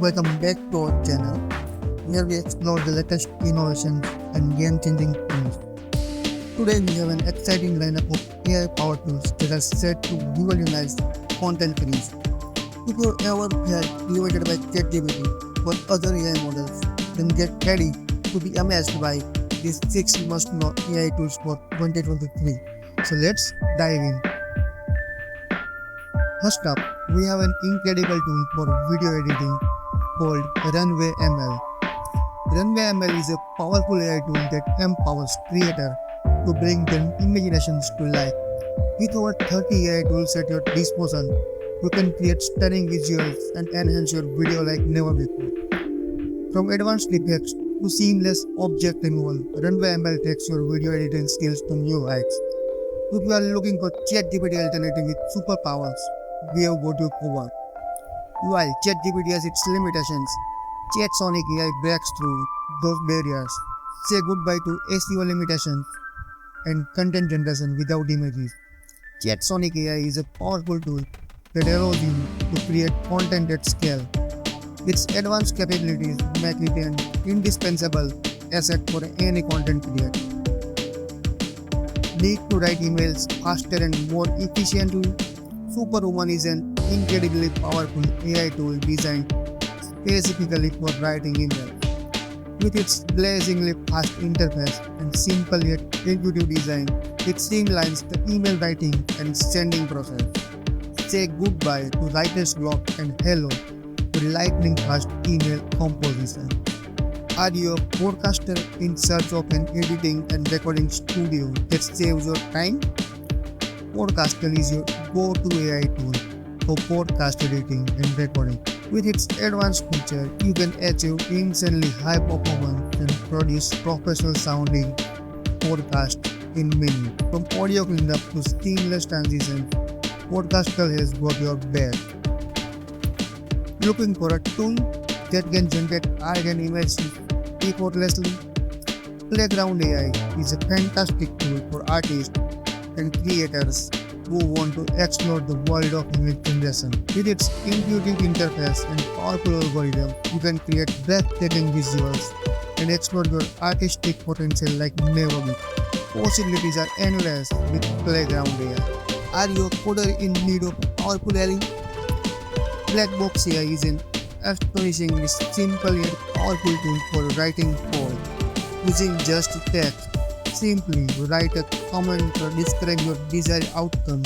Welcome back to our channel, where we explore the latest innovations and game-changing tools. Today we have an exciting lineup of AI-powered tools that are set to revolutionize content creation. If you ever felt elevated by ChatGPT or other AI models, then get ready to be amazed by these 6 must-know AI tools for 2023. So let's dive in. First up, we have an incredible tool for video editing called Runway ML. Runway ML is a powerful AI tool that empowers creators to bring their imaginations to life. With over 30 AI tools at your disposal, you can create stunning visuals and enhance your video like never before. From advanced effects to seamless object removal, Runway ML takes your video editing skills to new heights. If you are looking for ChatGPT alternative with superpowers, we have got you covered. While ChatGPT has its limitations, ChatSonic AI breaks through those barriers. Say goodbye to SEO limitations and content generation without images. ChatSonic AI is a powerful tool that allows you to create content at scale. Its advanced capabilities make it an indispensable asset for any content creator. Need to write emails faster and more efficiently? Superwoman is an incredibly powerful AI tool designed specifically for writing emails. With its blazingly fast interface and simple yet intuitive design, it streamlines the email writing and sending process. Say goodbye to writer's block and hello to lightning fast email composition. Are you a podcaster in search of an editing and recording studio that saves your time? Podcaster is your go-to AI tool for podcast editing and recording. With its advanced feature, you can achieve insanely high performance and produce professional sounding podcasts in minutes. From audio cleanup to seamless transition, Podcaster has got your back. Looking for a tool that can generate art and images effortlessly? Playground AI is a fantastic tool for artists and creators who want to explore the world of image generation. With its intuitive interface and powerful algorithm, you can create breathtaking visuals and explore your artistic potential like never before. Possibilities are endless with Playground AI. Are you a coder in need of powerful AI? Blackbox AI is an astonishingly simple yet powerful tool for writing code. Using just text, simply write a comment or describe your desired outcome,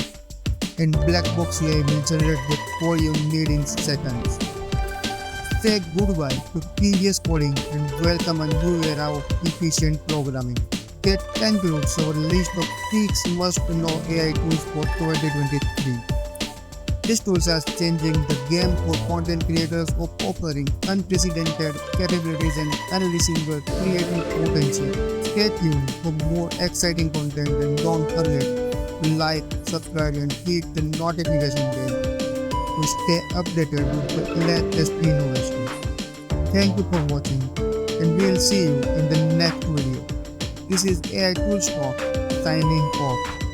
and Blackbox AI will generate the code you need in seconds. Say goodbye to tedious coding and welcome a new era of efficient programming. That concludes our list of 6 must-know AI tools for 2023. These tools are changing the game for content creators of offering unprecedented capabilities and unleashing your creative potential. Stay tuned for more exciting content and don't forget to like, subscribe and hit the notification bell to stay updated with the latest innovations. Thank you for watching and we'll see you in the next video. This is AI Tools Talk signing off.